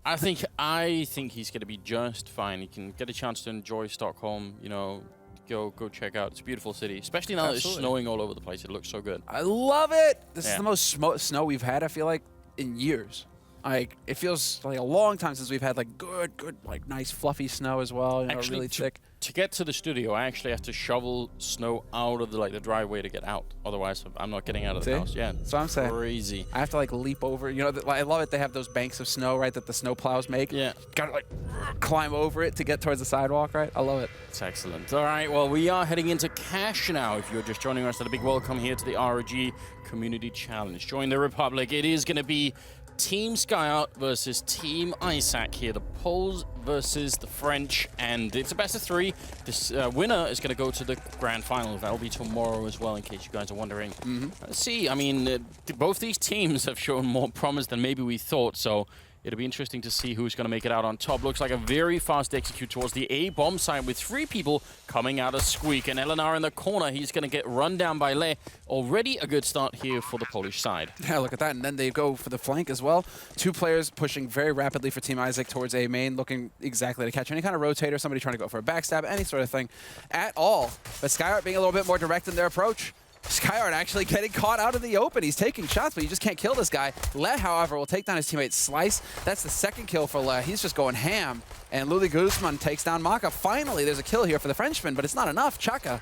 I think he's going to be just fine. He can get a chance to enjoy Stockholm, you know, go check out. It's a beautiful city, especially now that it's snowing all over the place. It looks so good. I love it. This is the most snow we've had, I feel like, in years. Like, it feels like a long time since we've had like good, like nice fluffy snow as well. You know, Actually, really thick. To get to the studio, I actually have to shovel snow out of the driveway to get out. Otherwise, I'm not getting out of the house. Yeah, that's what I'm saying. Crazy. I have to like leap over. You know, I love it. They have those banks of snow, right, that the snow plows make. Yeah. Gotta like climb over it to get towards the sidewalk, right? I love it. It's excellent. All right, well, we are heading into cash now. If you're just joining us, a big welcome here to the ROG Community Challenge. Join the Republic. It is going to be Team Skyart versus Team Izak here. The Poles versus the French, and it's a best of 3. This winner is going to go to the grand final. That'll be tomorrow as well, in case you guys are wondering. Let's see. I mean, both these teams have shown more promise than maybe we thought, so it'll be interesting to see who's going to make it out on top. Looks like a very fast execute towards the A bomb side with 3 people coming out of Squeak. And Eleanor in the corner, he's going to get run down by Le. Already a good start here for the Polish side. Yeah, look at that. And then they go for the flank as well. 2 players pushing very rapidly for Team Izak towards A main, looking exactly to catch any kind of rotator, somebody trying to go for a backstab, any sort of thing at all. But Skyart being a little bit more direct in their approach. Skyart actually getting caught out in the open. He's taking shots, but you just can't kill this guy. Le, however, will take down his teammate Slice. That's the 2nd kill for Le. He's just going ham. And Luli Guzman takes down Maka. Finally, there's a kill here for the Frenchman, but it's not enough. Chaka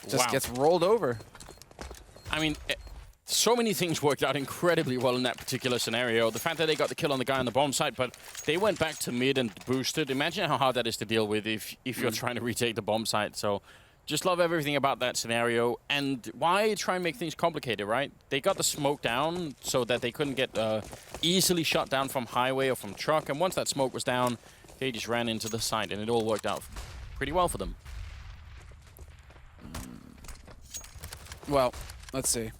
just gets rolled over. I mean, so many things worked out incredibly well in that particular scenario. The fact that they got the kill on the guy on the bomb site, but they went back to mid and boosted. Imagine how hard that is to deal with if you're trying to retake the bomb site. So just love everything about that scenario. And why try and make things complicated, right? They got the smoke down so that they couldn't get easily shot down from highway or from truck. And once that smoke was down, they just ran into the site, and it all worked out pretty well for them. Well, let's see.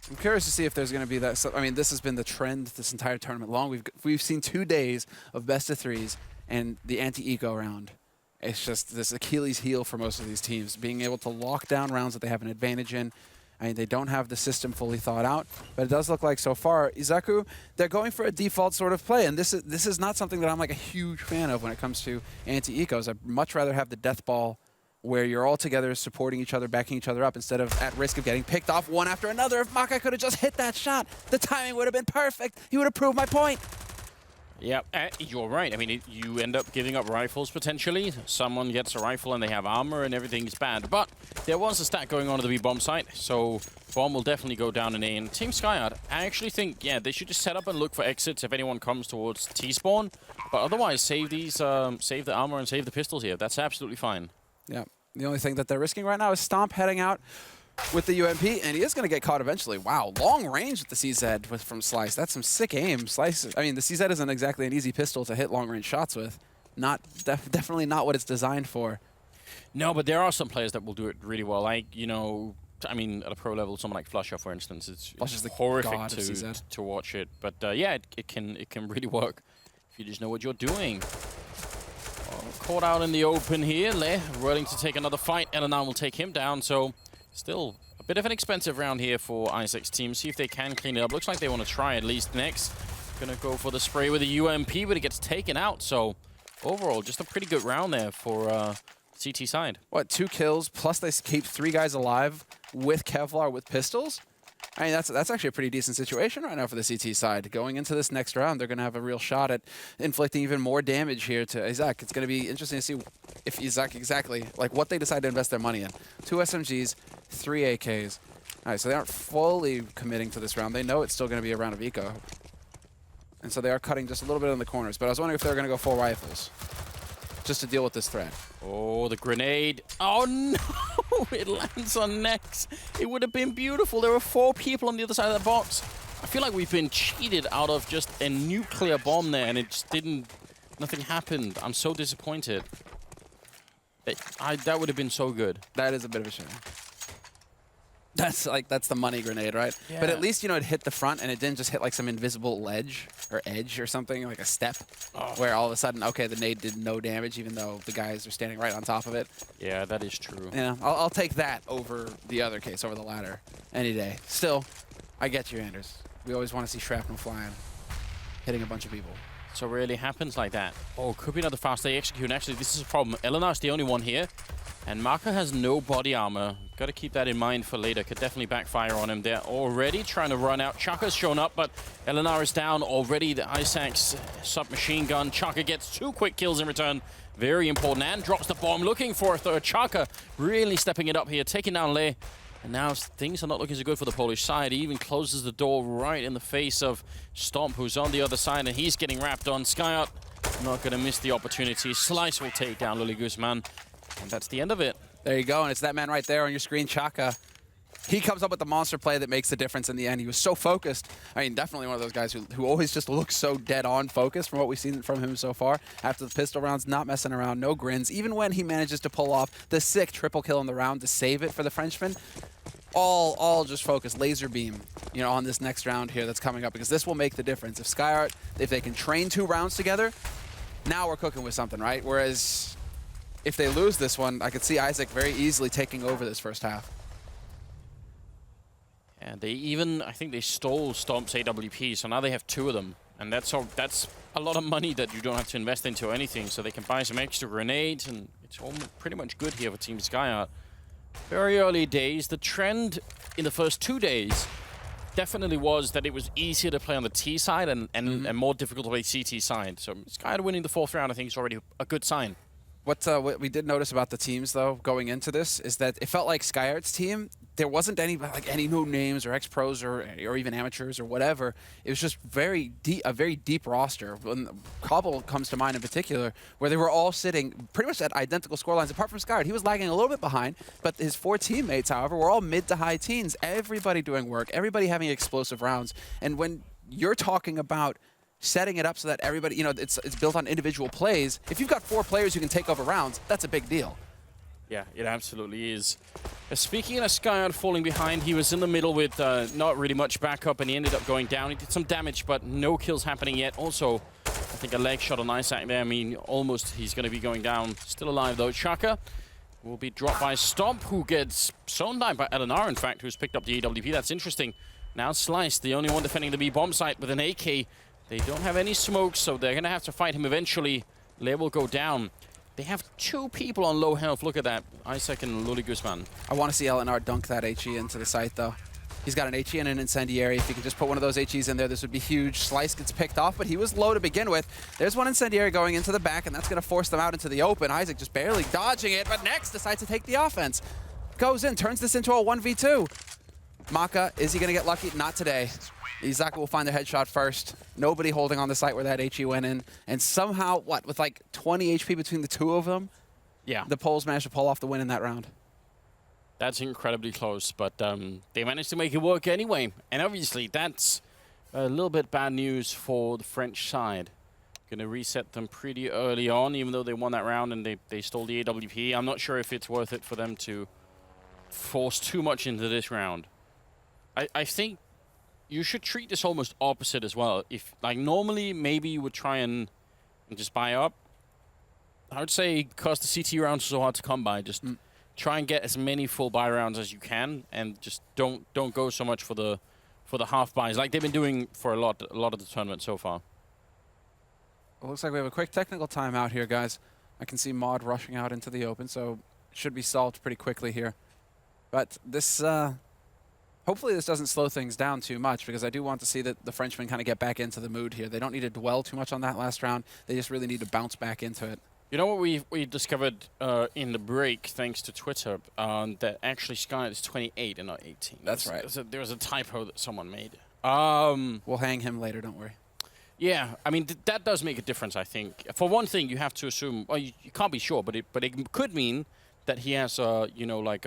I'm curious to see if there's going to be that. I mean, this has been the trend this entire tournament long. We've seen 2 days of best of 3s and the anti-eco round. It's just this Achilles heel for most of these teams, being able to lock down rounds that they have an advantage in. I mean, they don't have the system fully thought out, but it does look like so far, Izaku, they're going for a default sort of play, and this is not something that I'm like a huge fan of when it comes to anti-ecos. I'd much rather have the death ball where you're all together supporting each other, backing each other up, instead of at risk of getting picked off one after another. If Maka could have just hit that shot, the timing would have been perfect. He would have proved my point. Yeah, you're right. I mean, you end up giving up rifles potentially. Someone gets a rifle and they have armor and everything's bad. But there was a stack going on at the B bomb site, so bomb will definitely go down in A. And Team Skyart, I actually think, yeah, they should just set up and look for exits if anyone comes towards T-spawn. But otherwise, save these, save the armor and save the pistols here. That's absolutely fine. Yeah, the only thing that they're risking right now is Stomp heading out with the UMP, and he is going to get caught eventually. Wow, long range with the CZ from Slice. That's some sick aim. Slice, I mean, the CZ isn't exactly an easy pistol to hit long-range shots with. Definitely not what it's designed for. No, but there are some players that will do it really well. Like, you know, I mean, at a pro level, someone like Flusher, for instance, it's horrific to watch it. But yeah, it can really work if you just know what you're doing. Caught out in the open here. Le willing to take another fight. Eleanor will take him down. So still a bit of an expensive round here for Izak's team. See if they can clean it up. Looks like they want to try at least next. Gonna go for the spray with a UMP, but it gets taken out. So overall, just a pretty good round there for CT side. What, 2 kills, plus they keep 3 guys alive with Kevlar, with pistols? I mean, that's actually a pretty decent situation right now for the CT side. Going into this next round, they're going to have a real shot at inflicting even more damage here to Izak. It's going to be interesting to see if Izak exactly, like what they decide to invest their money in. 2 SMGs, 3 AKs. All right, so they aren't fully committing to this round. They know it's still going to be a round of eco. And so they are cutting just a little bit in the corners. But I was wondering if they were going to go full rifles just to deal with this threat. Oh, the grenade. Oh, no! It lands on Nex. It would have been beautiful. There were 4 people on the other side of the box. I feel like we've been cheated out of just a nuclear bomb there, and it just didn't... Nothing happened. I'm so disappointed. That would have been so good. That is a bit of a shame. That's the money grenade, right? Yeah. But at least, you know, it hit the front and it didn't just hit like some invisible ledge or edge or something, like a step, where all of a sudden, okay, the nade did no damage even though the guys are standing right on top of it. Yeah, that is true. Yeah, I'll take that over the other case, over the ladder, any day. Still, I get you, Anders. We always want to see shrapnel flying, hitting a bunch of people. So it really happens like that. Oh, could be another fast day execute. And actually, this is a problem. Elenar's the only one here. And Maka has no body armor. Got to keep that in mind for later. Could definitely backfire on him. They're already trying to run out. Chaka's shown up, but Elenar is down already. The Izak's submachine gun. Chaka gets 2 quick kills in return. Very important. And drops the bomb, looking for a third. Chaka really stepping it up here, taking down Lei. And now things are not looking so good for the Polish side. He even closes the door right in the face of Stomp, who's on the other side, and he's getting wrapped on. Skyart not going to miss the opportunity. Slice will take down Lily Guzman. And that's the end of it. There you go, and it's that man right there on your screen, Chaka. He comes up with the monster play that makes the difference in the end. He was so focused. I mean, definitely one of those guys who always just looks so dead-on focused from what we've seen from him so far. After the pistol rounds, not messing around, no grins. Even when he manages to pull off the sick triple kill in the round to save it for the Frenchman, all just focused, laser beam, you know, on this next round here that's coming up, because this will make the difference. If Skyart, if they can train 2 rounds together, now we're cooking with something, right? Whereas if they lose this one, I could see Izak very easily taking over this first half. And they even, I think they stole Stomp's AWP, so now they have 2 of them. And that's a lot of money that you don't have to invest into anything, so they can buy some extra grenades, and it's almost pretty much good here for Team Skyart. Very early days. The trend in the first 2 days definitely was that it was easier to play on the T side and more difficult to play CT side. So Skyart winning the 4th round, I think, is already a good sign. What we did notice about the teams, though, going into this, is that it felt like Skyart's team, there wasn't any no names or ex-pros or even amateurs or whatever. It was just a very deep roster. When Cobble comes to mind in particular, where they were all sitting pretty much at identical scorelines, apart from Skyart. He was lagging a little bit behind, but his 4 teammates, however, were all mid to high teens. Everybody doing work, everybody having explosive rounds. And when you're talking about setting it up so that everybody, you know, it's built on individual plays. If you've got 4 players who can take over rounds, that's a big deal. Yeah, it absolutely is. Speaking of Skyart falling behind, he was in the middle with not really much backup, and he ended up going down. He did some damage, but no kills happening yet. Also, I think a leg shot on Izak there. I mean, almost he's going to be going down. Still alive, though. Chaka will be dropped by Stomp, who gets sewn down by Elenar, in fact, who's picked up the AWP. That's interesting. Now Slice, the only one defending the B bomb site with an AK. They don't have any smoke, so they're going to have to fight him eventually. Lei will go down. They have 2 people on low health. Look at that. Izak and Luli Guzman. I want to see Elenar dunk that HE into the site, though. He's got an HE and an incendiary. If he can just put one of those HEs in there, this would be huge. Slice gets picked off, but he was low to begin with. There's one incendiary going into the back, and that's going to force them out into the open. Izak just barely dodging it, but next decides to take the offense. Goes in, turns this into a 1v2. Maka, is he going to get lucky? Not today. Izak will find the headshot first. Nobody holding on the site where that HE went in. And somehow, with like 20 HP between the 2 of them, yeah, the Poles managed to pull off the win in that round. That's incredibly close, but they managed to make it work anyway. And obviously, that's a little bit bad news for the French side. Going to reset them pretty early on, even though they won that round and they stole the AWP. I'm not sure if it's worth it for them to force too much into this round. I think you should treat this almost opposite as well. If, like, normally maybe you would try and just buy up. I would say because the CT rounds are so hard to come by, just try and get as many full buy rounds as you can, and just don't go so much for the half buys like they've been doing for a lot of the tournament so far. It looks like we have a quick technical timeout here, guys. I can see Mod rushing out into the open, so it should be solved pretty quickly here. But this, hopefully this doesn't slow things down too much, because I do want to see that the Frenchmen kind of get back into the mood here. They don't need to dwell too much on that last round. They just really need to bounce back into it. You know what we discovered in the break, thanks to Twitter, that actually Skynet is 28 and not 18. That's right. There was a typo that someone made. We'll hang him later, don't worry. Yeah, I mean, that does make a difference, I think. For one thing, you have to assume, well, you can't be sure, but it could mean that he has, you know, like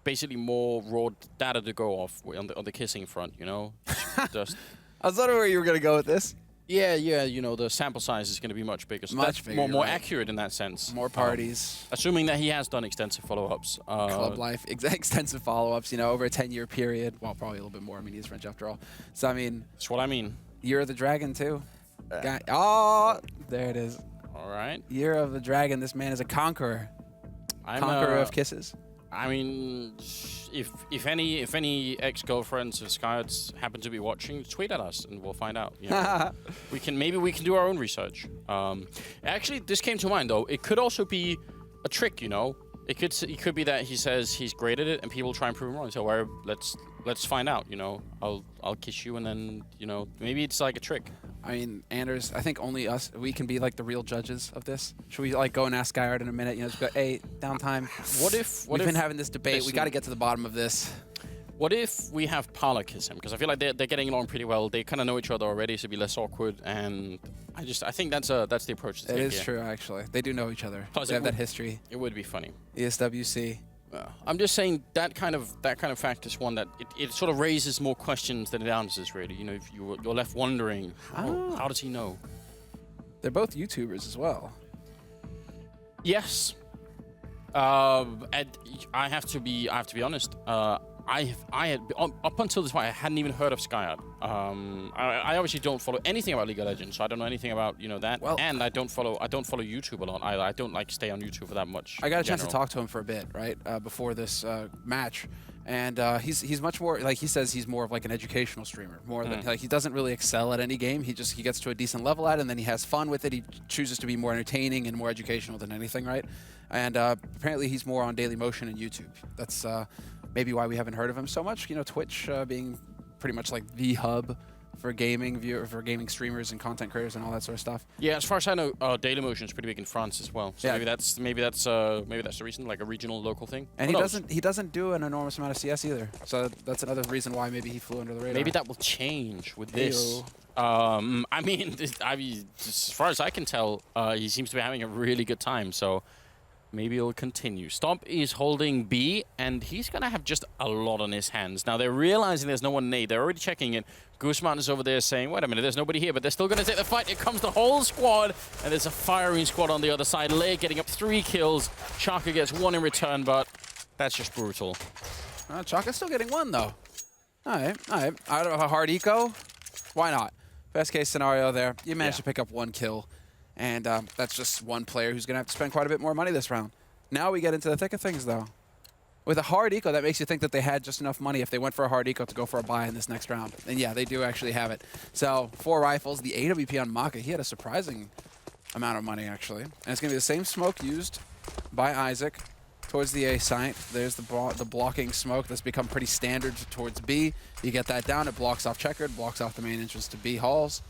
basically more raw data to go off on the kissing front, you know? Just I was wondering where you were going to go with this. Yeah, you know, the sample size is going to be much bigger. So much bigger, more right. accurate in that sense. More parties. Assuming that he has done extensive follow-ups. Club life, extensive follow-ups, you know, over a 10-year period. Well, probably a little bit more. I mean, he's French after all. So, I mean... That's what I mean. Year of the Dragon, too. Oh, there it is. All right. Year of the Dragon. This man is a conqueror. Conqueror of kisses. I mean, if any ex-girlfriends of Skyots happen to be watching, tweet at us and we'll find out. You know. Maybe we can do our own research. Actually, this came to mind though. It could also be a trick, you know. It could be that he says he's great at it and people try and prove him wrong. So well, let's find out. You know, I'll kiss you and then you know maybe it's like a trick. I mean, Anders, I think only us, we can be like the real judges of this. Should we like go and ask Skyard in a minute? You know, just go, hey, downtime. We've been having this debate. We got to get to the bottom of this. What if we have Parla kiss him? Because I feel like they're getting along pretty well. They kind of know each other already, so it'd be less awkward. And I think that's the approach to take. It is true, actually. They do know each other. Plus they have that history. It would be funny. ESWC. I'm just saying that kind of fact is one that it sort of raises more questions than it answers. Really, you know, if you're left wondering, how does he know? They're both YouTubers as well. Yes. And I have to be honest. I had up until this point I hadn't even heard of Skyard. I obviously don't follow anything about League of Legends, so I don't know anything about that. Well, and I don't follow YouTube a lot either. I don't like stay on YouTube for that much. I got a chance to talk to him for a bit, right, before this match, and he's much more like he says he's more of like an educational streamer, more than like he doesn't really excel at any game. He gets to a decent level at it, and then he has fun with it. He chooses to be more entertaining and more educational than anything, right? And apparently he's more on Daily Motion and YouTube. That's maybe why we haven't heard of him so much. You know, Twitch being pretty much like the hub for gaming streamers and content creators and all that sort of stuff. Yeah, as far as I know, Dailymotion is pretty big in France as well. So maybe that's the reason, like a regional, local thing. And he doesn't do an enormous amount of CS either. So that's another reason why maybe he flew under the radar. Maybe that will change with this. I mean, as far as I can tell, he seems to be having a really good time. So. Maybe it'll continue. Stomp is holding B, and he's going to have just a lot on his hands. Now, they're realizing there's no one in A. They're already checking it. Guzman is over there saying, wait a minute, there's nobody here, but they're still going to take the fight. Here comes the whole squad, and there's a firing squad on the other side. Leia getting up 3 kills. Chaka gets 1 in return, but that's just brutal. Chaka's still getting 1, though. All right. Out of a hard eco, why not? Best case scenario there. You managed to pick up 1 kill. And that's just one player who's going to have to spend quite a bit more money this round. Now we get into the thick of things, though. With a hard eco, that makes you think that they had just enough money if they went for a hard eco to go for a buy in this next round. And yeah, they do actually have it. So 4 rifles, the AWP on Maka, he had a surprising amount of money, actually. And it's going to be the same smoke used by Izak towards the A site. There's the blocking smoke that's become pretty standard towards B. You get that down, it blocks off Checkered, blocks off the main entrance to B halls.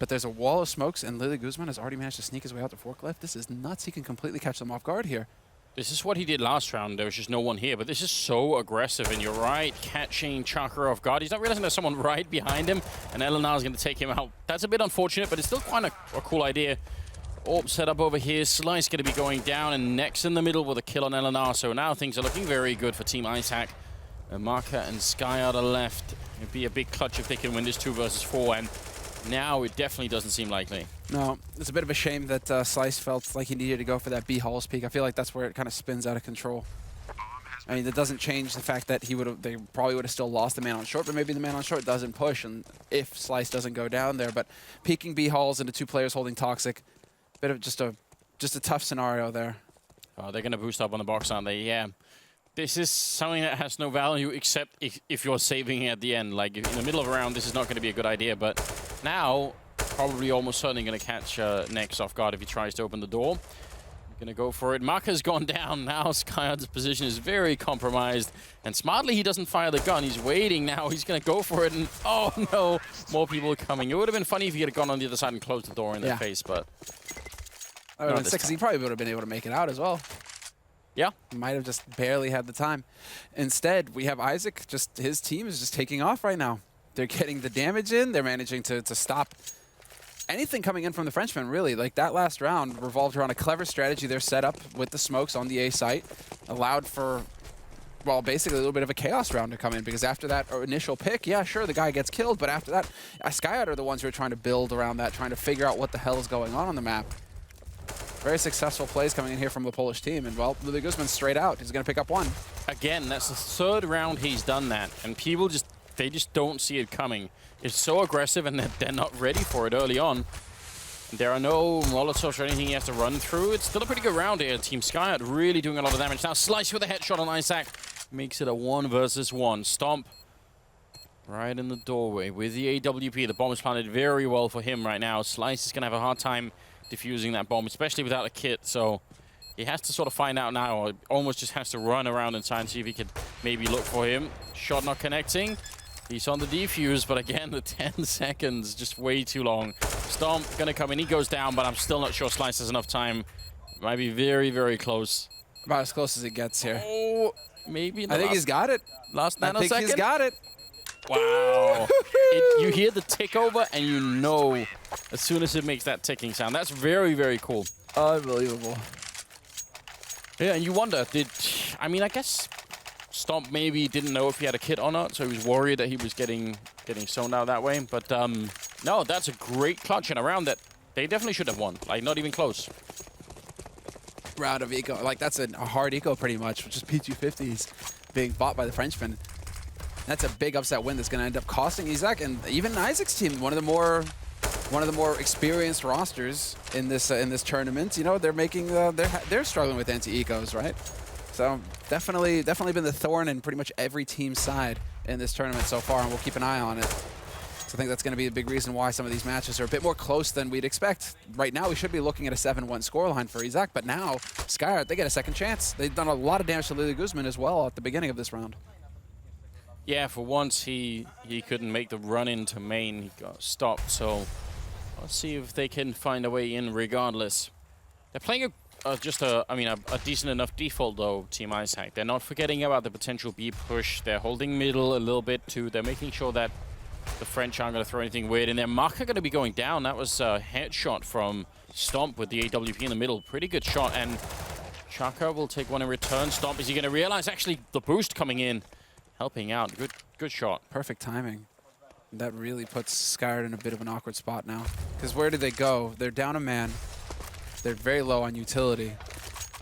But there's a wall of smokes, and Lily Guzman has already managed to sneak his way out to Forklift. This is nuts. He can completely catch them off guard here. This is what he did last round. There was just no one here, but this is so aggressive, and you're right, catching Chaka off guard. He's not realizing there's someone right behind him, and Eleanor is going to take him out. That's a bit unfortunate, but it's still quite a cool idea. Orb set up over here. Slice going to be going down, and next in the middle with a kill on Eleanor. So now things are looking very good for Team Izak. Marka and Sky are the left. It'd be a big clutch if they can win this 2 versus 4, and now it definitely doesn't seem likely. No, it's a bit of a shame that Slice felt like he needed to go for that B Halls peak. I feel like that's where it kind of spins out of control. I mean, that doesn't change the fact that they probably would have still lost the man on short, but maybe the man on short doesn't push, and if Slice doesn't go down there. But peeking B Halls into 2 players holding Toxic, bit of just a tough scenario there. Oh, they're going to boost up on the box, aren't they? Yeah. This is something that has no value except if you're saving it at the end. Like, in the middle of a round, this is not going to be a good idea. But now, probably almost certainly going to catch Nex off guard if he tries to open the door. Going to go for it. Maka's gone down. Now Skyard's position is very compromised. And smartly, he doesn't fire the gun. He's waiting now. He's going to go for it. And, oh, no, more people are coming. It would have been funny if he had gone on the other side and closed the door in their face, but... That would have been sick, because he probably would have been able to make it out as well. Yeah. Might have just barely had the time. Instead, we have Izak, just his team is just taking off right now. They're getting the damage in. They're managing to stop anything coming in from the Frenchman, really. Like, that last round revolved around a clever strategy they're set up with the smokes on the A site. Allowed for, well, basically a little bit of a chaos round to come in, because after that initial pick, yeah, sure, the guy gets killed, but after that, Skyard are the ones who are trying to build around that, trying to figure out what the hell is going on the map. Very successful plays coming in here from the Polish team, and well, Lily Guzman straight out. He's going to pick up 1. Again, that's the 3rd round he's done that, and people just don't see it coming. It's so aggressive, and they're not ready for it early on. There are no Molotovs or anything he has to run through. It's still a pretty good round here. Team Skyot really doing a lot of damage. Now Slice with a headshot on Izak. Makes it a 1 versus 1. Stomp right in the doorway with the AWP. The bomb is planted very well for him right now. Slice is going to have a hard time defusing that bomb, especially without a kit. So he has to sort of find out now, or almost just has to run around inside and see if he could maybe look for him. Shot not connecting. He's on the defuse, but again, the 10 seconds, just way too long. Stomp gonna come in, he goes down, but I'm still not sure Slice has enough time. Might be very, very close. About as close as it gets here. Oh, maybe. I think he's got it. Last nanosecond. I think he's got it. Wow. You hear the tick over, and you know as soon as it makes that ticking sound. That's very, very cool. Unbelievable. Yeah, and you wonder, I mean, I guess Stomp maybe didn't know if he had a kit or not, so he was worried that he was getting zoned out that way. But no, that's a great clutch in a round that they definitely should have won. Like, not even close. Round of eco. Like, that's a hard eco pretty much, which is P250s being bought by the Frenchmen. That's a big upset win that's going to end up costing Izak and even Isaac's team one of the more experienced rosters in this tournament. You know, they're making they're struggling with anti-ecos, right? So definitely been the thorn in pretty much every team's side in this tournament so far, and we'll keep an eye on it. So I think that's going to be a big reason why some of these matches are a bit more close than we'd expect. Right now, we should be looking at a 7-1 scoreline for Izak, but now Skyart, they get a second chance. They've done a lot of damage to Lily Guzman as well at the beginning of this round. Yeah, for once he couldn't make the run into main. He got stopped, so let's see if they can find a way in regardless. They're playing a decent enough default though, Team Izak. They're not forgetting about the potential B push. They're holding middle a little bit too. They're making sure that the French aren't going to throw anything weird in there. Maka going to be going down. That was a headshot from Stomp with the AWP in the middle. Pretty good shot, and Chaka will take one in return. Stomp, is he going to realize actually the boost coming in, helping out? Good shot. Perfect timing. That really puts Skyart in a bit of an awkward spot now. Because where did they go? They're down a man. They're very low on utility.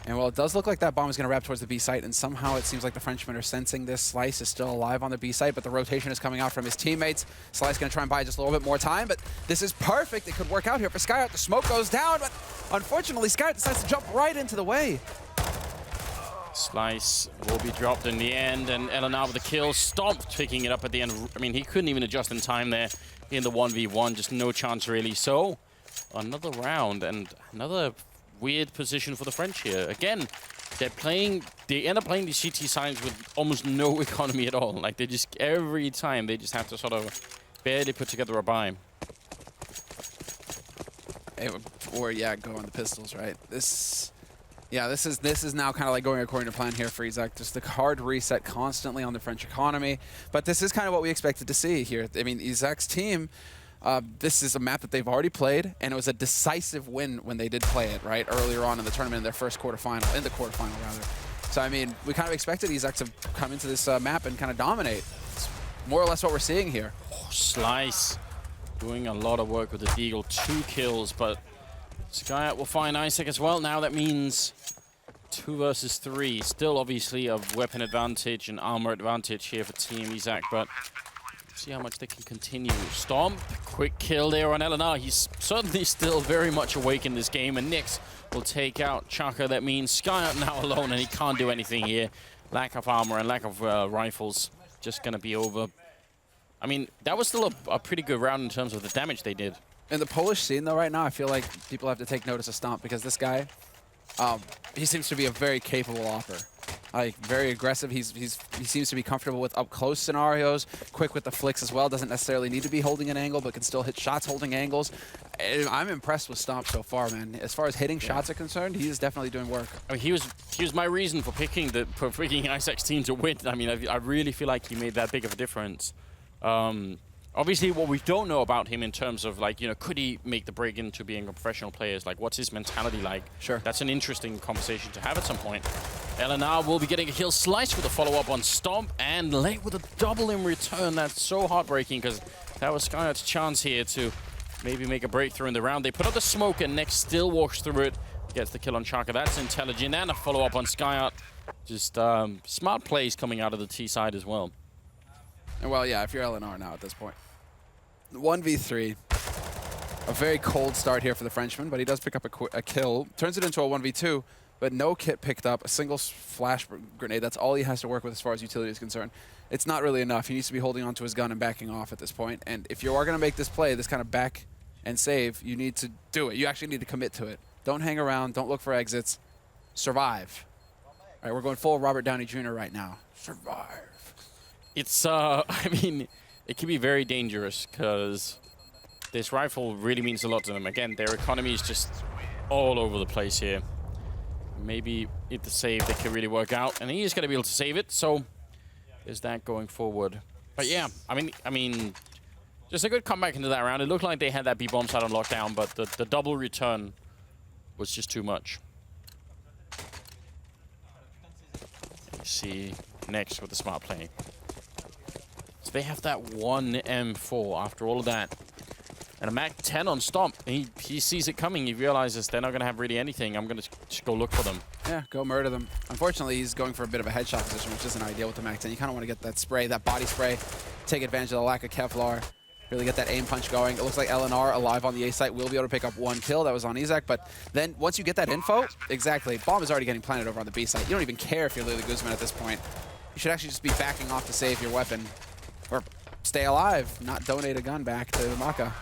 And while it does look like that bomb is going to wrap towards the B site, and somehow it seems like the Frenchmen are sensing this. Slice is still alive on the B site, but the rotation is coming out from his teammates. Slice going to try and buy just a little bit more time, but this is perfect. It could work out here for Skyart. The smoke goes down, but unfortunately, Skyart decides to jump right into the way. Slice will be dropped in the end, and Eleanor with the kill. Stomp picking it up at the end. I mean, he couldn't even adjust in time there in the 1v1. Just no chance, really. So, another round and another weird position for the French here. Again, they end up playing these CT sides with almost no economy at all. Like, every time, they just have to sort of barely put together a buy. Or, yeah, go on the pistols, right? This is now kind of like going according to plan here for Izak. Just the hard reset constantly on the French economy. But this is kind of what we expected to see here. I mean, Izak's team, this is a map that they've already played, and it was a decisive win when they did play it, right? Earlier on in the tournament, in their first quarterfinal, rather. So, I mean, we kind of expected Izak to come into this map and kind of dominate. It's more or less what we're seeing here. Oh, Slice doing a lot of work with the Deagle. 2 kills, but Skyat will find Izak as well. Now that means 2 versus 3. Still, obviously, a weapon advantage and armor advantage here for Team Izak, but see how much they can continue. Stomp, quick kill there on Eleanor. He's certainly still very much awake in this game, and Nyx will take out Chaka. That means Skyat now alone, and he can't do anything here. Lack of armor and lack of rifles. Just going to be over. I mean, that was still a pretty good round in terms of the damage they did. In the Polish scene, though, right now, I feel like people have to take notice of Stomp, because this guy, he seems to be a very capable offer. Like, very aggressive. He seems to be comfortable with up-close scenarios, quick with the flicks as well. Doesn't necessarily need to be holding an angle, but can still hit shots holding angles. I'm impressed with Stomp so far, man. As far as hitting shots are concerned, he is definitely doing work. I mean, he was my reason for picking Izak's team to win. I mean, I really feel like he made that big of a difference. Obviously, what we don't know about him in terms of, like, you know, could he make the break into being a professional player? Like, what's his mentality like? Sure. That's an interesting conversation to have at some point. Eleanor will be getting a kill. Slice with a follow-up on Stomp, and late with a double in return. That's so heartbreaking, because that was Skyot's chance here to maybe make a breakthrough in the round. They put up the smoke, and Nex still walks through it. Gets the kill on Chaka. That's intelligent, and a follow-up on Skyot. Just smart plays coming out of the T side as well. Well, yeah, if you're LNR now at this point. 1v3. A very cold start here for the Frenchman, but he does pick up a kill. Turns it into a 1v2, but no kit picked up. A single flash grenade. That's all he has to work with as far as utility is concerned. It's not really enough. He needs to be holding onto his gun and backing off at this point. And if you are going to make this play, this kind of back and save, you need to do it. You actually need to commit to it. Don't hang around. Don't look for exits. Survive. All right, we're going full Robert Downey Jr. right now. Survive. It's, I mean, it can be very dangerous because this rifle really means a lot to them. Again, their economy is just all over the place here. Maybe if the save, they can really work out. And he's going to be able to save it, so there's that going forward. But yeah, I mean, just a good comeback into that round. It looked like they had that B-bomb side on lockdown, but the double return was just too much. You see next with the smart play. So they have that one M4 after all of that. And a Mac 10 on Stomp. He sees it coming. He realizes they're not going to have really anything. I'm going to just go look for them. Yeah, go murder them. Unfortunately, he's going for a bit of a headshot position, which isn't ideal with the Mac 10. You kind of want to get that spray, that body spray, take advantage of the lack of Kevlar, really get that aim punch going. It looks like LNR alive on the A site will be able to pick up one kill. That was on Izak. But then once you get that info, exactly, bomb is already getting planted over on the B site. You don't even care if you're Lily Guzman at this point. You should actually just be backing off to save your weapon. Or stay alive, not donate a gun back to Maka.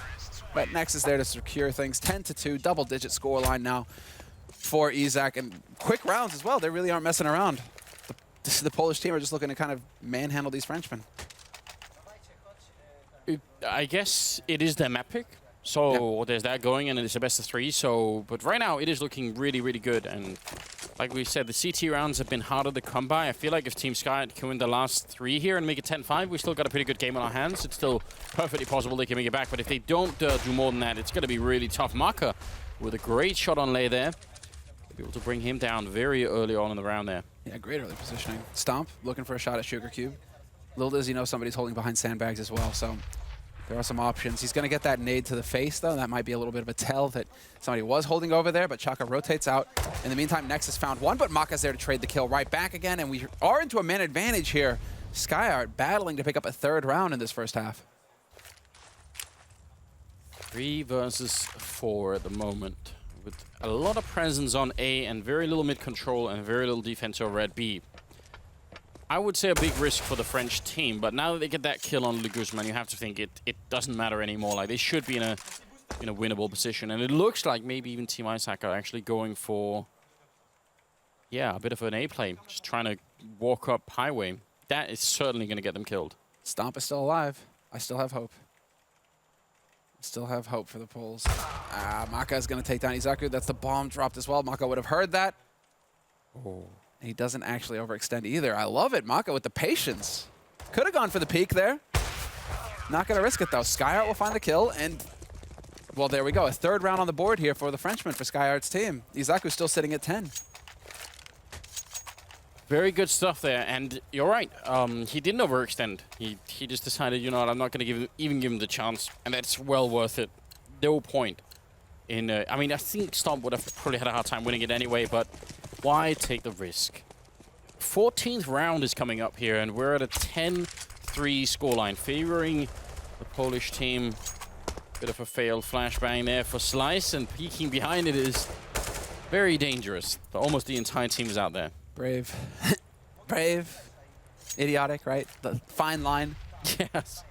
But Nex is there to secure things. 10-2, double-digit scoreline now for Izak. And quick rounds as well. They really aren't messing around. The Polish team are just looking to kind of manhandle these Frenchmen. I guess it is their map pick. So yeah, there's that going, and it's a best of 3. So, but right now, it is looking really, really good. And like we said, the CT rounds have been harder to come by. I feel like if Team Sky can win the last 3 here and make it 10-5, we've still got a pretty good game on our hands. It's still perfectly possible they can make it back. But if they don't do more than that, it's going to be really tough. Maka with a great shot on Lay there. Be able to bring him down very early on in the round there. Yeah, great early positioning. Stomp, looking for a shot at Sugar Cube. Little does he know somebody's holding behind sandbags as well, so there are some options. He's going to get that nade to the face, though. That might be a little bart of a tell that somebody was holding over there, but Chaka rotates out. In the meantime, Nexus found one, but Maka's there to trade the kill right back again, and we are into a man advantage here. SkyArt battling to pick up a 3rd round in this first half. 3 versus 4 at the moment, with a lot of presence on A and very little mid control and very little defense over at B. I would say a big risk for the French team, but now that they get that kill on Le Guzman, you have to think it doesn't matter anymore. Like, they should be in a winnable position, and it looks like maybe even Team Izak are actually going for, yeah, a bit of an A play, just trying to walk up highway. That is certainly going to get them killed. Stomp is still alive. I still have hope. Still have hope for the Poles. Maka is going to take down Izaku. That's the bomb dropped as well. Maka would have heard that. Oh. He doesn't actually overextend either. I love it. Maka with the patience. Could have gone for the peek there. Not going to risk it, though. SkyArt will find the kill, and, well, there we go. A 3rd round on the board here for the Frenchman for SkyArt's team. Izaku's still sitting at 10. Very good stuff there, and you're right. He didn't overextend. He just decided, you know what, I'm not going to even give him the chance, and that's well worth it. No point in... I mean, I think Stomp would have probably had a hard time winning it anyway, but why take the risk? 14th round is coming up here, and we're at a 10-3 scoreline, favoring the Polish team. Bit of a failed flashbang there for Slice, and peeking behind it is very dangerous. But almost the entire team is out there. Brave. Brave. Idiotic, right? The fine line. Yes.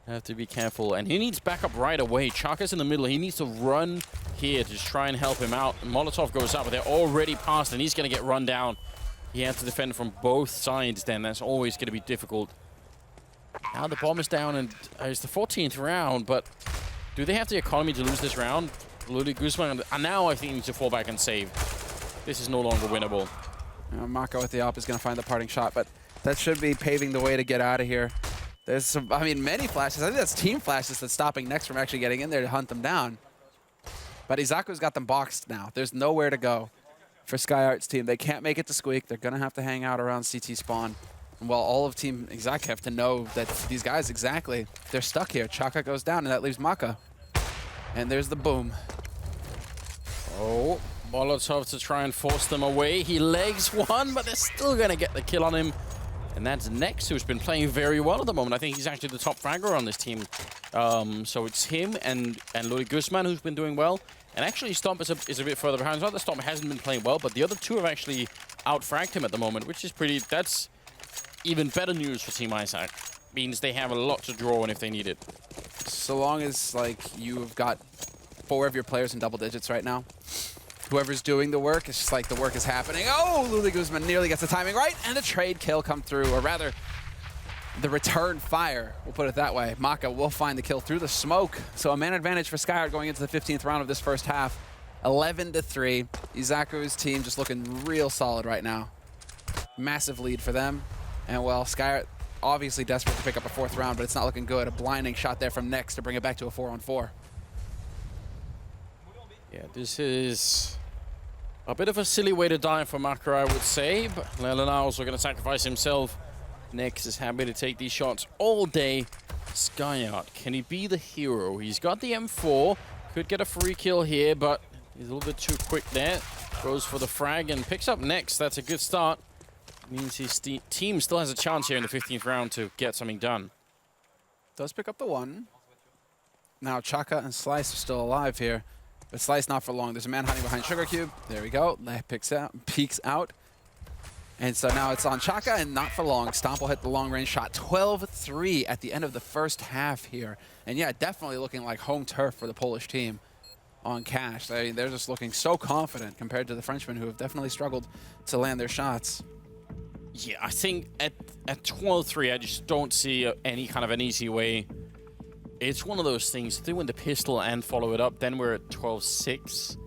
Have to be careful. And he needs backup right away. Chaka's in the middle. He needs to run here to just try and help him out. Molotov goes up, but they're already past, and he's going to get run down. He has to defend from both sides then. That's always going to be difficult. Now the bomb is down, and it's the 14th round, but do they have the economy to lose this round? Luli Guzman, and now I think he needs to fall back and save. This is no longer winnable. Mako with the op is going to find the parting shot, but that should be paving the way to get out of here. There's some, I mean, many flashes. I think that's team flashes that's stopping Nex from actually getting in there to hunt them down. But Izaku's got them boxed now. There's nowhere to go for SkyArt's team. They can't make it to Squeak. They're going to have to hang out around CT spawn. And while all of Team Izak have to know that these guys, exactly, they're stuck here. Chaka goes down, and that leaves Maka. And there's the boom. Oh, Molotov to try and force them away. He legs one, but they're still going to get the kill on him. And that's Nex, who's been playing very well at the moment. I think he's actually the top fragger on this team So it's him and Louis Guzman who's been doing well. And actually, Stomp is a bit further behind. It's not that Stomp hasn't been playing well, but the other two have actually out-fragged him at the moment, which is pretty... That's even better news for Team Izak. Means they have a lot to draw on if they need it. So long as, like, you've got 4 of your players in double digits right now, whoever's doing the work, it's just like the work is happening. Oh, Louis Guzman nearly gets the timing right, and the trade kill come through, or rather, the return fire, we'll put it that way. Maka will find the kill through the smoke. So a man advantage for Skyheart going into the 15th round of this first half. 11-3. Izaku's team just looking real solid right now. Massive lead for them. And well, Skyheart obviously desperate to pick up a 4th round, but it's not looking good. A blinding shot there from Nex to bring it back to a 4-on-4. Yeah, this is a bit of a silly way to die for Maka, I would say, but Lelena also going to sacrifice himself. Nex is happy to take these shots all day. Skyheart, can he be the hero? He's got the M4, could get a free kill here, but he's a little bit too quick there. Goes for the frag and picks up Nex. That's a good start. Means his team still has a chance here in the 15th round to get something done. Does pick up the 1. Now Chaka and Slice are still alive here, but Slice not for long. There's a man hiding behind Sugar Cube. There we go. That peeks out. And so now it's on Chaka, and not for long. Stomp will hit the long-range shot. 12-3 at the end of the first half here. And yeah, definitely looking like home turf for the Polish team on Cash. They're just looking so confident compared to the Frenchmen, who have definitely struggled to land their shots. Yeah, I think at 12-3, I just don't see any kind of an easy way. It's one of those things. If they win the pistol and follow it up, then we're at 12-6.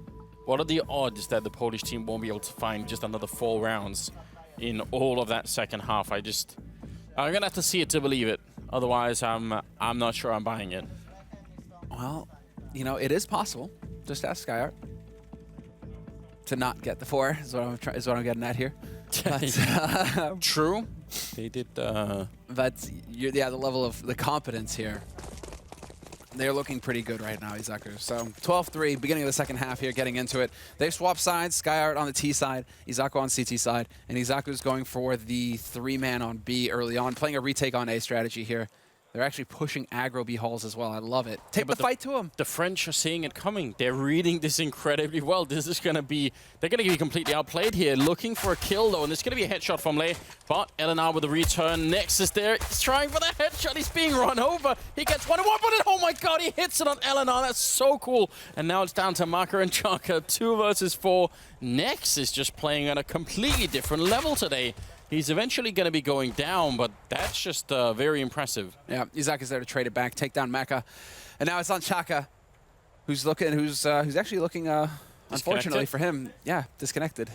What are the odds that the Polish team won't be able to find just another 4 rounds in all of that second half? I'm gonna have to see it to believe it. Otherwise, I'm not sure I'm buying it. Well, you know, it is possible. Just ask Skyheart to not get the 4 is what I'm getting at here. But, true. They did. But yeah, the level of the competence here. They're looking pretty good right now, Izaku. So 12-3, beginning of the second half here, getting into it. They've swapped sides, Skyheart on the T side, Izaku on CT side, and Izaku's going for the 3-man on B early on, playing a retake on A strategy here. They're actually pushing aggro B halls as well. I love it. Take the fight to them. The French are seeing it coming. They're reading this incredibly well. This is going to be... They're going to be completely outplayed here. Looking for a kill, though. And it's going to be a headshot from Lei. But Eleanor with the return. Nex is there. He's trying for the headshot. He's being run over. He gets 1-1, but oh my god, he hits it on Eleanor. That's so cool. And now it's down to Maka and Chaka. 2 versus 4. Nex is just playing at a completely different level today. He's eventually going to be going down, but that's just very impressive. Yeah, Izak is there to trade it back, take down Maka. And now it's on Chaka, who's actually looking, unfortunately for him, yeah, disconnected.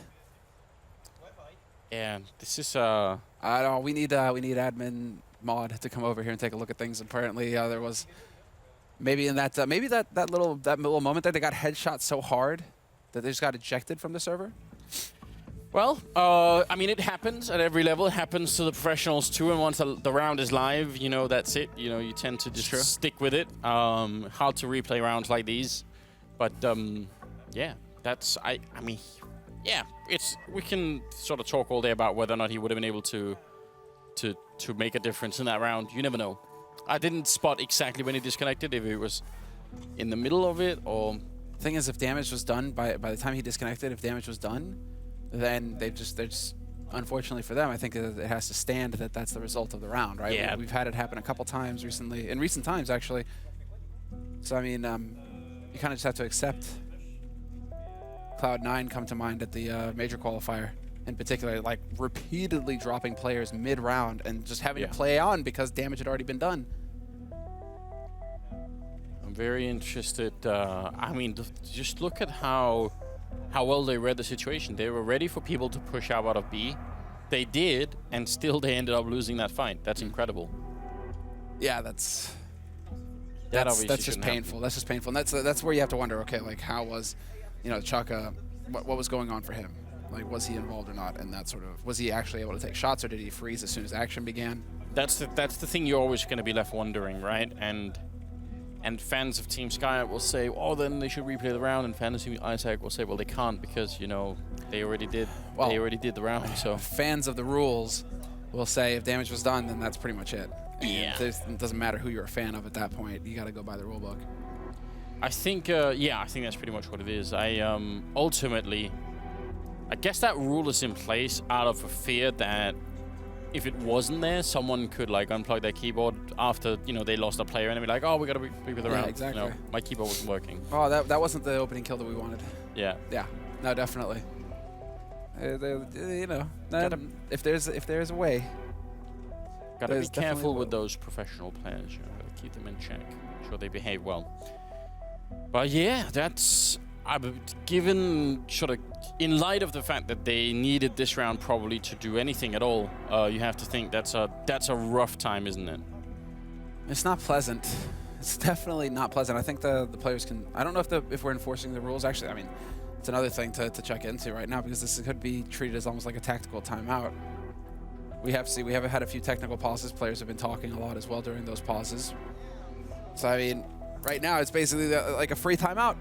Yeah, this is... I don't know, we need admin mod to come over here and take a look at things. Apparently, there was maybe in that that little moment that they got headshot so hard that they just got ejected from the server. Well, I mean, it happens at every level. It happens to the professionals too, and once the round is live, you know, that's it. You know, you tend to just stick with it. Hard to replay rounds like these. But, yeah, that's... I mean, yeah, we can sort of talk all day about whether or not he would have been able to make a difference in that round. You never know. I didn't spot exactly when he disconnected, if it was in the middle of it or... The thing is, if damage was done, by the time he disconnected, if damage was done, then they're just unfortunately for them, I think that it has to stand that that's the result of the round, right? Yeah. We've had it happen a couple times recently, in recent times actually. So I mean, you kind of just have to accept. Cloud9 come to mind at the major qualifier, in particular, like repeatedly dropping players mid-round and just having to play on because damage had already been done. I'm very interested. I mean, just look at how well they read the situation. They were ready for people to push out of B. They did, and still they ended up losing that fight. That's incredible. Yeah, that's just painful. That's just painful. And that's where you have to wonder, okay, like how was, you know, Chaka, what was going on for him? Like, was he involved or not? And that sort of, was he actually able to take shots, or did he freeze as soon as action began? That's the thing you're always going to be left wondering, right? And fans of Team Sky will say, oh, then they should replay the round. And fans of Izak will say, well, they can't because, you know, they already did. Well, they already did the round. So fans of the rules will say if damage was done, then that's pretty much it. Yeah. It doesn't matter who you're a fan of at that point. You got to go by the rule book. I think, yeah, I think that's pretty much what it is. Ultimately, I guess that rule is in place out of a fear that if it wasn't there, someone could like unplug their keyboard after, you know, they lost a player and be like, oh, we got to be with the round. Exactly. You know, my keyboard wasn't working. Oh, that wasn't the opening kill that we wanted. Yeah. Yeah. No, definitely. You know, if there's a way. Gotta be careful with those professional players. You know, gotta keep them in check. Make sure they behave well. But yeah, that's given sort of in light of the fact that they needed this round probably to do anything at all. You have to think that's a rough time, isn't it? It's not pleasant. It's definitely not pleasant. I think the players can. I don't know if we're enforcing the rules. Actually, I mean, it's another thing to check into right now because this could be treated as almost like a tactical timeout. We have had a few technical pauses. Players have been talking a lot as well during those pauses. So I mean, right now it's basically like a free timeout.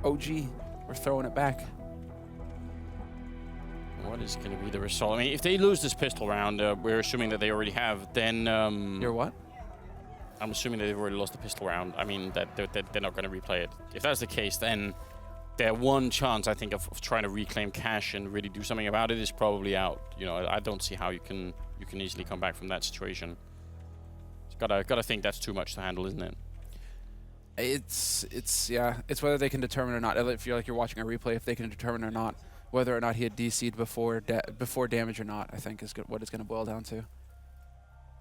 OG, we're throwing it back. What is going to be the result? I mean, if they lose this pistol round, we're assuming that they already have. Then You're what? I'm assuming that they've already lost the pistol round. I mean, that they're not going to replay it. If that's the case, then their one chance, I think, of trying to reclaim cash and really do something about it is probably out. You know, I don't see how you can easily come back from that situation. Gotta think that's too much to handle, isn't it? It's whether they can determine or not. If you're watching a replay, if they can determine or not whether or not he had DC'd before damage or not, I think is what it's going to boil down to.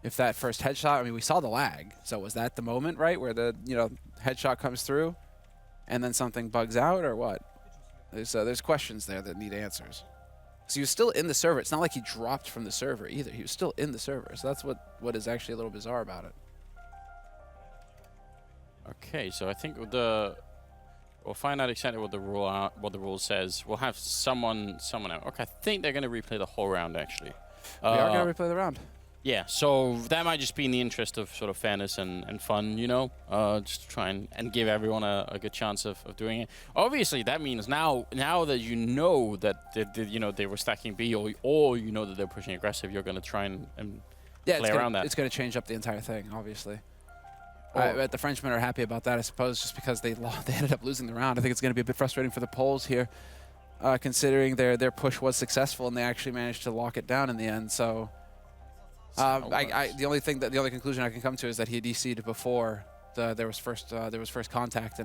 If that first headshot, I mean, we saw the lag, so was that the moment, right, where the headshot comes through, and then something bugs out, or what? There's questions there that need answers. So he was still in the server. It's not like he dropped from the server either. He was still in the server. So that's what is actually a little bizarre about it. Okay, so I think we'll find out exactly what the rule says. We'll have someone out. Okay, I think they're going to replay the whole round actually. We are going to replay the round. Yeah, so that might just be in the interest of sort of fairness and fun, you know, just to try and give everyone a good chance of doing it. Obviously, that means now that you know that they were stacking B, or you know that they're pushing aggressive, you're going to try and play around that. It's going to change up the entire thing, obviously. But the Frenchmen are happy about that, I suppose, just because they ended up losing the round. I think it's going to be a bit frustrating for the Poles here, considering their push was successful and they actually managed to lock it down in the end. So. The only conclusion I can come to is that he DC'd before there was first contact,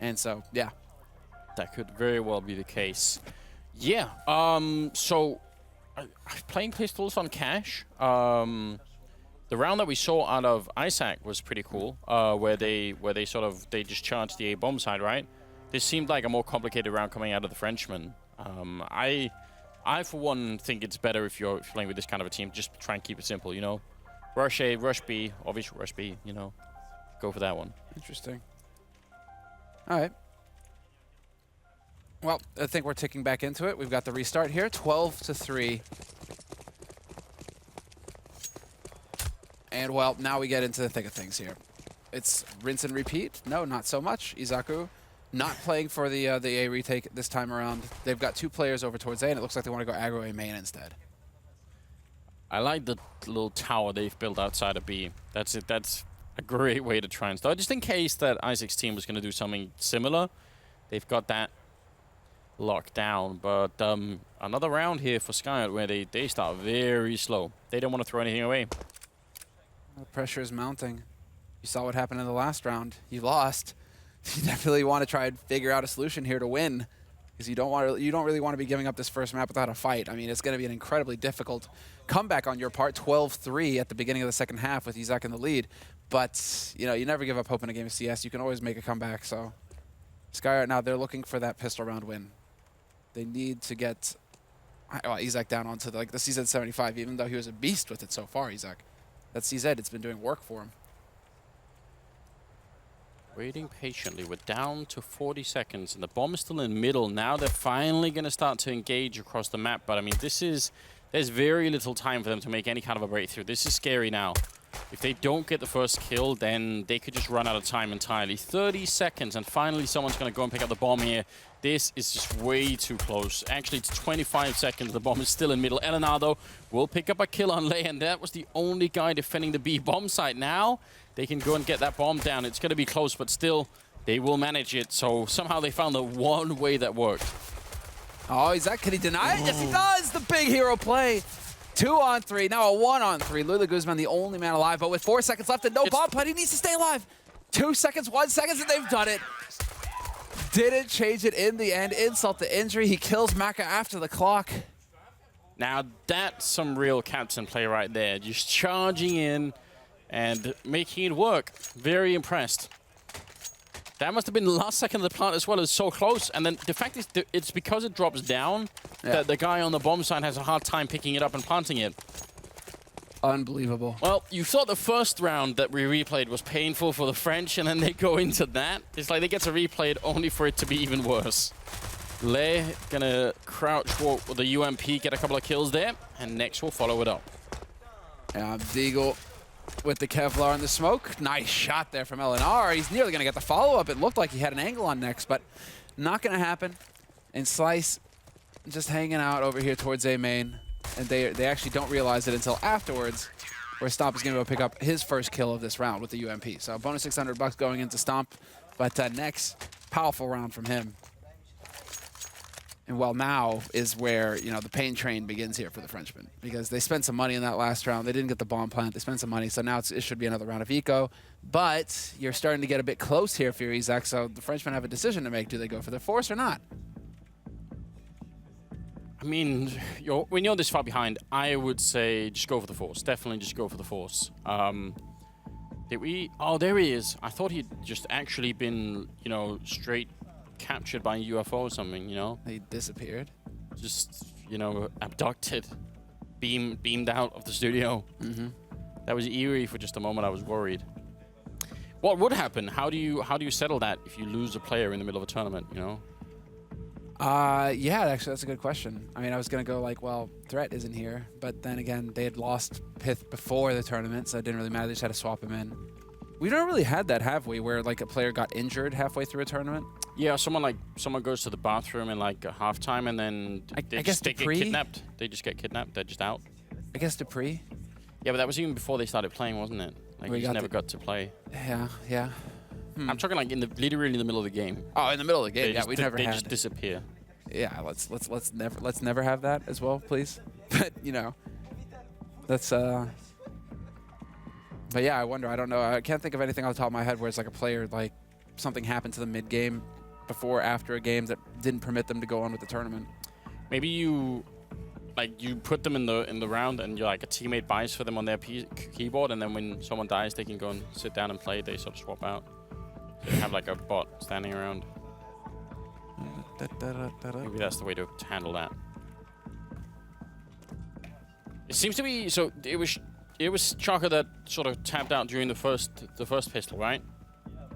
and so yeah, that could very well be the case. Yeah. So playing pistols on cash. The round that we saw out of Izak was pretty cool. Where they just charged the A bomb side, right? This seemed like a more complicated round coming out of the Frenchmen. I, for one, think it's better if you're playing with this kind of a team, just try and keep it simple, you know? Rush A, rush B, obviously rush B, you know? Go for that one. Interesting. All right. Well, I think we're ticking back into it. We've got the restart here, 12-3. And, well, now we get into the thick of things here. It's rinse and repeat. No, not so much. Izaku not playing for the A retake this time around. They've got two players over towards A, and it looks like they want to go aggro A main instead. I like the little tower they've built outside of B. That's it. That's a great way to try and start. Just in case that Izak's team was going to do something similar, they've got that locked down. But another round here for Skyot where they start very slow. They don't want to throw anything away. The pressure is mounting. You saw what happened in the last round. You lost. You definitely want to try and figure out a solution here to win, because you don't really want to be giving up this first map without a fight. I mean, it's going to be an incredibly difficult comeback on your part. 12-3 at the beginning of the second half with Izak in the lead, but you never give up hope in a game of CS. You can always make a comeback. So Skyart now, they're looking for that pistol round win. They need to get Izak down onto the CZ75, even though he was a beast with it so far. Izak, that CZ, it's been doing work for him. Waiting patiently. We're down to 40 seconds, and the bomb is still in the middle. Now they're finally going to start to engage across the map, but I mean, there's very little time for them to make any kind of a breakthrough. This is scary now. If they don't get the first kill, then they could just run out of time entirely. 30 seconds, and finally someone's going to go and pick up the bomb here. This is just way too close. Actually, it's 25 seconds. The bomb is still in middle. Elenardo will pick up a kill on Lei, and that was the only guy defending the B bomb site. Now they can go and get that bomb down. It's going to be close, but still, they will manage it. So somehow they found the one way that worked. Oh, Izak, can he deny it? Yes, he does! The big hero play. 2-on-3, now a 1-on-3. Lula Guzman, the only man alive, but with 4 seconds left and no bomb plant, he needs to stay alive. 2 seconds, 1 second, and they've done it. Didn't change it in the end. Insult to injury. He kills Maka after the clock. Now, that's some real captain play right there. Just charging in and making it work. Very impressed. That must have been the last second of the plant as well. It's so close. And then the fact is, it's because it drops down that the guy on the bomb side has a hard time picking it up and planting it. Unbelievable. Well, you thought the first round that we replayed was painful for the French, and then they go into that. It's like they get to replay it only for it to be even worse. Lei gonna crouch walk with the UMP, get a couple of kills there, and next will follow it up. Yeah, Deagle with the Kevlar and the smoke. Nice shot there from LNR. He's nearly gonna get the follow-up. It looked like he had an angle on next, but not gonna happen. And Slice just hanging out over here towards A main. And they actually don't realize it until afterwards, where Stomp is going to go pick up his first kill of this round with the UMP. So bonus $600 going into Stomp, but next, powerful round from him. And well, now is where, you know, the pain train begins here for the Frenchmen, because they spent some money in that last round. They didn't get the bomb plant. They spent some money, so now it should be another round of eco. But you're starting to get a bit close here for Izak, so the Frenchmen have a decision to make. Do they go for the force or not? I mean, when you're this far behind, I would say just go for the force. Definitely just go for the force. Did we? Oh, there he is. I thought he'd just actually been, you know, straight captured by a UFO or something, you know? He disappeared. Just, you know, abducted, beamed out of the studio. That was eerie for just a moment. I was worried. What would happen? How do you settle that if you lose a player in the middle of a tournament, you know? Yeah, actually, that's a good question. I mean, I was going to go like, well, Threat isn't here. But then again, they had lost Pith before the tournament, so it didn't really matter. They just had to swap him in. We don't really had that, have we, where like a player got injured halfway through a tournament? Yeah, someone goes to the bathroom in like halftime, and then I guess they get kidnapped. They just get kidnapped. They're just out. I guess Dupree. Yeah, but that was even before they started playing, wasn't it? Like, he just never got to play. Yeah. I'm talking like literally in the middle of the game. Oh, in the middle of the game. Yeah, we never had. They just disappear. Yeah, let's never have that as well, please. But you know, that's But yeah, I wonder. I don't know. I can't think of anything off the top of my head where it's like a player like something happened to them mid game, before, after a game that didn't permit them to go on with the tournament. Maybe you put them in the round, and you're like a teammate buys for them on their keyboard, and then when someone dies, they can go and sit down and play. They sort of swap out. You have like a bot standing around. Maybe that's the way to handle that. It seems to be so. It was Chaka that sort of tapped out during the first pistol, right?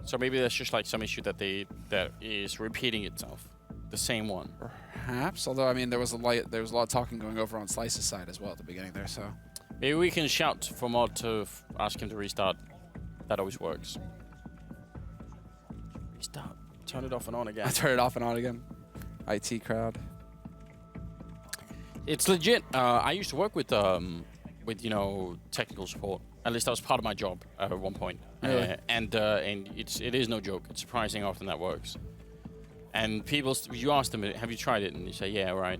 So maybe that's just like some issue that is repeating itself, the same one. Perhaps, although I mean there was a lot of talking going over on Slice's side as well at the beginning there. So maybe we can shout for Mod to ask him to restart. That always works. Restart. Turn it off and on again. I turn it off and on again. IT crowd. It's legit. I used to work with you know, technical support. At least that was part of my job at one point. Really? And it is no joke. It's surprising how often that works. And people, you ask them, have you tried it? And you say, yeah, right.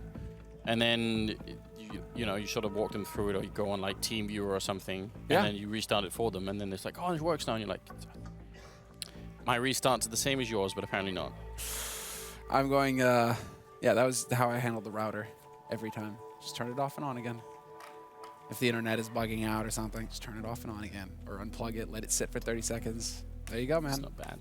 And then you know, you sort of walk them through it, or you go on like TeamViewer or something, and then you restart it for them, and then it's like, oh, it works now, and you're like, my restarts are the same as yours, but apparently not. I'm going, yeah, that was how I handled the router every time. Just turn it off and on again. If the internet is bugging out or something, just turn it off and on again. Or unplug it, let it sit for 30 seconds. There you go, man. It's not bad.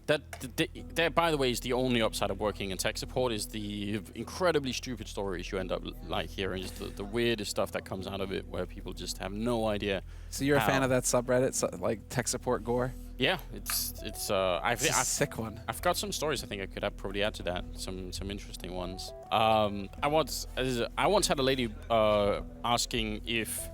That, by the way, is the only upside of working in tech support, is the incredibly stupid stories you end up like hearing, just the weirdest stuff that comes out of it, where people just have no idea. So you're a fan of that subreddit, like tech support gore? Yeah, it's a sick one. I've got some stories I think I could probably add to that. Some interesting ones. I once had a lady asking if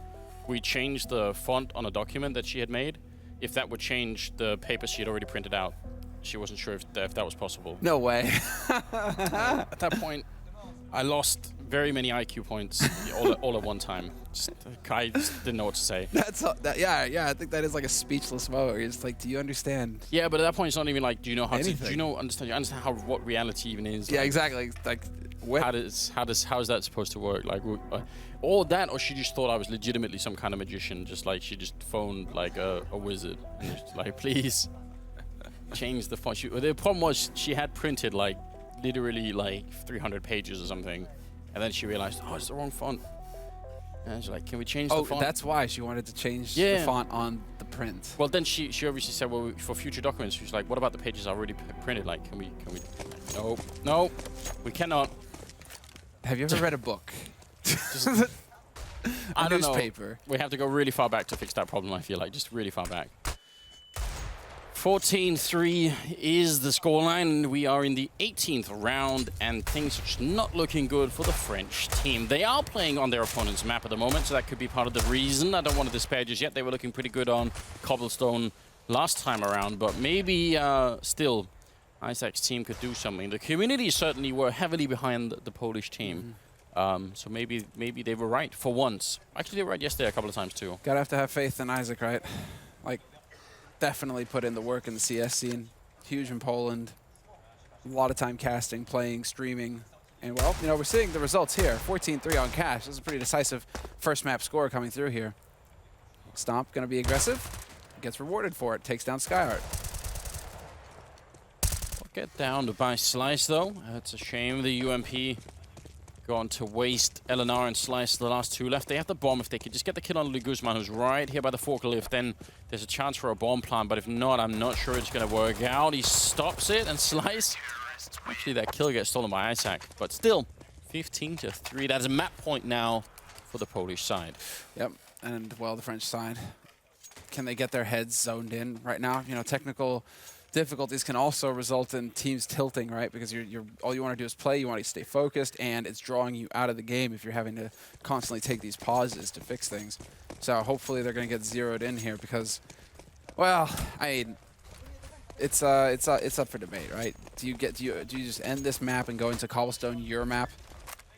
we changed the font on a document that she had made, if that would change the paper she had already printed out. She wasn't sure if that was possible. No way. At that point, I lost very many IQ points all at one time. I just didn't know what to say. Yeah. I think that is like a speechless moment. Where you're just like, do you understand? Yeah, but at that point, it's not even like, do you know how Anything. to? Do you know understand? You understand how what reality even is? Yeah, like, exactly. Like, how is that supposed to work? Like, all that, or she just thought I was legitimately some kind of magician. Just like she just phoned like a wizard and just like, please change the font. The problem was she had printed like literally like 300 pages or something, and then she realized, oh, it's the wrong font. And she's like, can we change the font? Oh, that's why she wanted to change the font on the print. Well, then she obviously said, well, for future documents, she's like, what about the pages I already printed? Like, can we? No, we cannot. Have you ever read a book? I don't know. Newspaper. We have to go really far back to fix that problem, I feel like, just really far back. 14-3 is the scoreline. We are in the 18th round, and things are just not looking good for the French team. They are playing on their opponent's map at the moment, so that could be part of the reason. I don't want to despair just yet. They were looking pretty good on Cobblestone last time around, but maybe still, Izak's team could do something. The community certainly were heavily behind the Polish team. So maybe they were right for once. Actually, they were right yesterday a couple of times too. Gotta have to have faith in Izak, right? Like, definitely put in the work in the CS scene. Huge in Poland. A lot of time casting, playing, streaming. And, well, you know, we're seeing the results here. 14-3 on Cash. This is a pretty decisive first map score coming through here. Stomp going to be aggressive. Gets rewarded for it. Takes down Skyheart. Get down by Slice, though. It's a shame the UMP going to waste LNR and Slice, the last two left. They have the bomb. If they could just get the kill on Louis Guzman, who's right here by the forklift, then there's a chance for a bomb plant. But if not, I'm not sure it's going to work out. He stops it, and Slice... Actually, that kill gets stolen by Izak. But still, 15-3. That's a map point now for the Polish side. Yep, and, well, the French side. Can they get their heads zoned in right now? You know, technical difficulties can also result in teams tilting, right? Because you're all you want to do is play, you want to stay focused, and it's drawing you out of the game if you're having to constantly take these pauses to fix things. So hopefully they're going to get zeroed in here because, well, I mean, it's up for debate, right? Do you just end this map and go into Cobblestone, your map,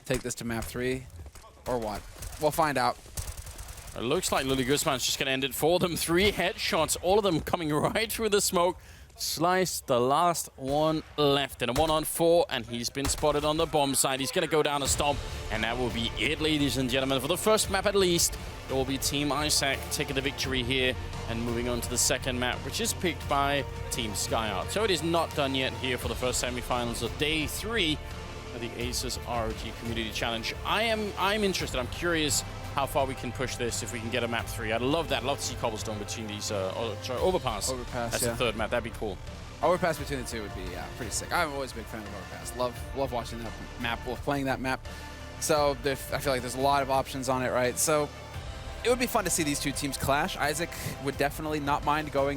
take this to map 3, or what? We'll find out. It looks like Louis Guzman's just going to end it for them. 3 headshots, all of them coming right through the smoke. Slice, the last one left in a 1-on-4, and he's been spotted on the bomb side. He's going to go down a stomp, and that will be it, ladies and gentlemen. For the first map at least, it will be Team Izak taking the victory here and moving on to the second map, which is picked by Team Skyheart. So it is not done yet here for the first semifinals of Day 3 of the Aces ROG Community Challenge. I'm interested. I'm curious how far we can push this if we can get a map 3. I'd love that. I'd love to see Cobblestone between these, Overpass. Overpass, That's yeah. the third map. That'd be cool. Overpass between the two would be, yeah, pretty sick. I'm always a big fan of Overpass. Love watching that map, playing that map. So I feel like there's a lot of options on it, right? So it would be fun to see these two teams clash. Izak would definitely not mind going